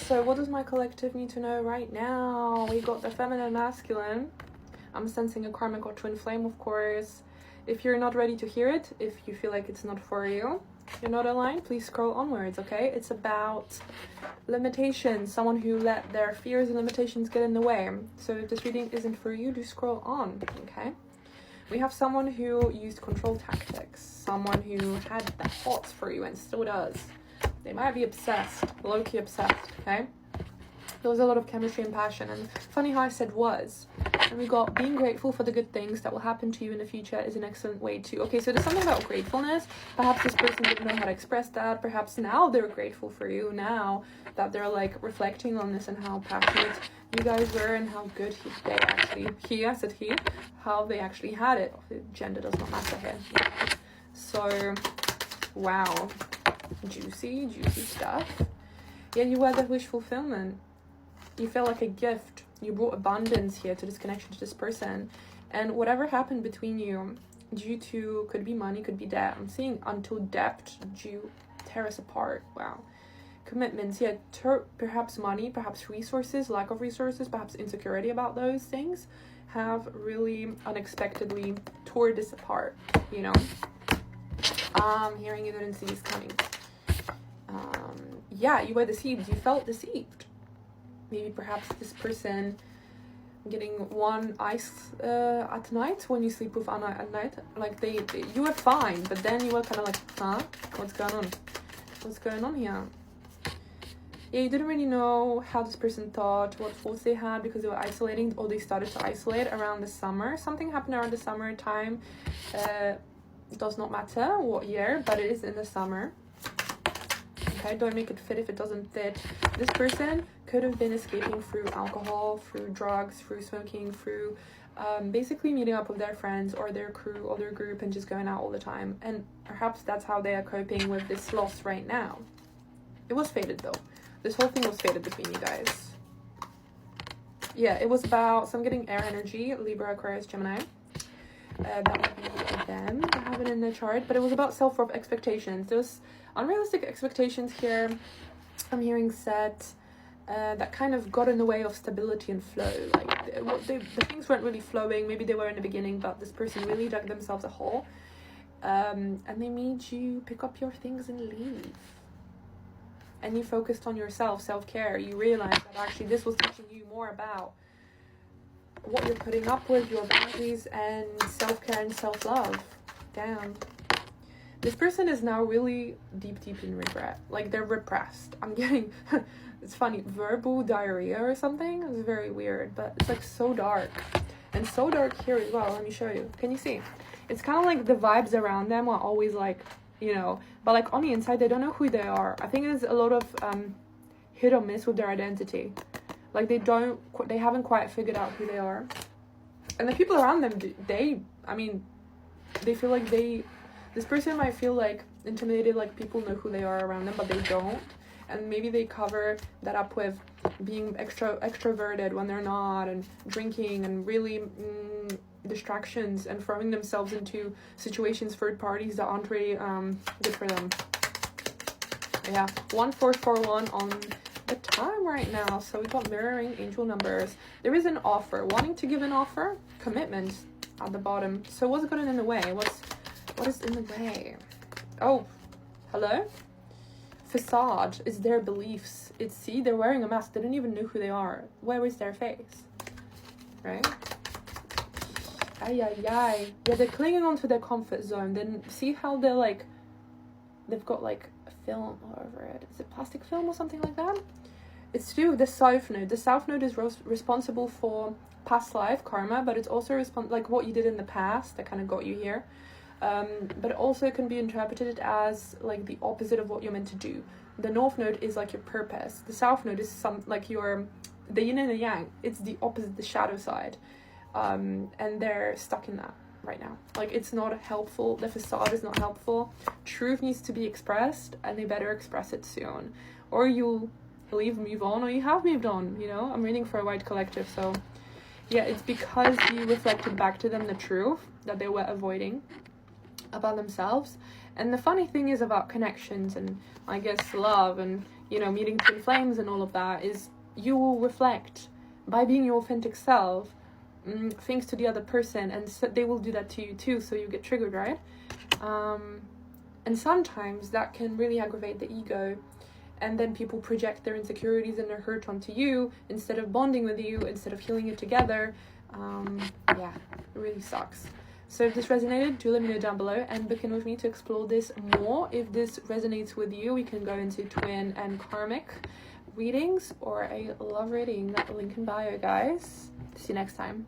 So what does my collective need to know right now? We got the feminine, masculine. I'm sensing a karmic or twin flame, of course. If you're not ready to hear it, if you feel like it's not for you, you're not aligned, please scroll onwards, okay? It's about limitations, someone who let their fears and limitations get in the way. So if this reading isn't for you, do scroll on, okay? We have someone who used control tactics, someone who had the hots for you and still does. They might be obsessed, low-key obsessed, okay? There was a lot of chemistry and passion, and funny how I said was. And we got being grateful for the good things that will happen to you in the future is an excellent way to. Okay, so there's something about gratefulness. Perhaps this person didn't know how to express that. Perhaps now they're grateful for you, now that they're like reflecting on this and how passionate you guys were and how good how they actually had it. Gender does not matter here. So, wow. Juicy stuff. Yeah, you were the wish fulfillment. You felt like a gift. You brought abundance here to this connection to this person. And whatever happened between you, due to, could be money, could be debt. I'm seeing until debt, tear us apart. Wow. Commitments, yeah, perhaps money, perhaps resources, lack of resources, perhaps insecurity about those things have really unexpectedly tore this apart, you know. Hearing you didn't see this coming. Yeah, you were deceived. You felt deceived. Maybe perhaps this person getting one ice at night when you sleep with Anna at night. Like you were fine, but then you were kind of like, huh? What's going on? What's going on here? Yeah, you didn't really know how this person thought, what thoughts they had because they were isolating, or they started to isolate around the summer. Something happened around the summer time. It does not matter what year, but it is in the summer. Okay, don't make it fit if it doesn't fit. This person could have been escaping through alcohol, through drugs, through smoking, through basically meeting up with their friends or their crew or their group and just going out all the time. And perhaps that's how they are coping with this loss right now. It was fated though. This whole thing was fated between you guys. Yeah, it was about, so I'm getting air energy, Libra, Aquarius, Gemini. That would be them. I have it in the chart, but it was about self-worth expectations. There's unrealistic expectations here. I'm hearing set that kind of got in the way of stability and flow. Like the things weren't really flowing. Maybe they were in the beginning, but this person really dug themselves a hole, and they made you pick up your things and leave. And you focused on yourself, self-care. You realized that actually this was teaching you more about what you're putting up with, your boundaries, and self-care and self-love. Damn. This person is now really deep in regret. Like, they're repressed. I'm getting, it's funny, verbal diarrhea or something. It's very weird, but it's like so dark. And so dark here as well. Let me show you. Can you see? It's kind of like the vibes around them are always like, you know, but like on the inside, they don't know who they are. I think there's a lot of hit or miss with their identity. Like they haven't quite figured out who they are. And the people around them, they feel like this person might feel like intimidated, like people know who they are around them, but they don't. And maybe they cover that up with being extroverted when they're not, and drinking, and really distractions, and throwing themselves into situations, third parties that aren't really good for them. Yeah, 1441 on the time right now. So we got mirroring angel numbers. There is an offer, wanting to give an offer, commitment at the bottom. So what's gotten in the way? What is in the way? Oh, hello? Facade is their beliefs. See, they're wearing a mask. They don't even know who they are. Where is their face? Right? Ay. Yeah, they're clinging onto their comfort zone. Then see how they're like, they've got like a film over it. Is it plastic film or something like that? It's to do with the South Node. The South Node is responsible for past life karma, but it's also like what you did in the past that kind of got you here. But it also can be interpreted as like the opposite of what you're meant to do. The North Node is like your purpose. The South Node is like the yin and the yang. It's the opposite, the shadow side. And they're stuck in that right now. Like, it's not helpful. The facade is not helpful. Truth needs to be expressed, and they better express it soon, or you'll move on, or you have moved on, you know. I'm reading for a wide collective, so yeah, it's because you reflected back to them the truth that they were avoiding about themselves. And the funny thing is about connections and I guess love and you know, meeting twin flames and all of that, is you will reflect by being your authentic self things to the other person, and so they will do that to you too, so you get triggered, right? And sometimes that can really aggravate the ego, and then people project their insecurities and their hurt onto you instead of bonding with you, instead of healing it together. Yeah, it really sucks. So if this resonated, do let me know down below, and book in with me to explore this more. If this resonates with you, we can go into twin and karmic readings or a love reading. Link in bio, guys. See you next time.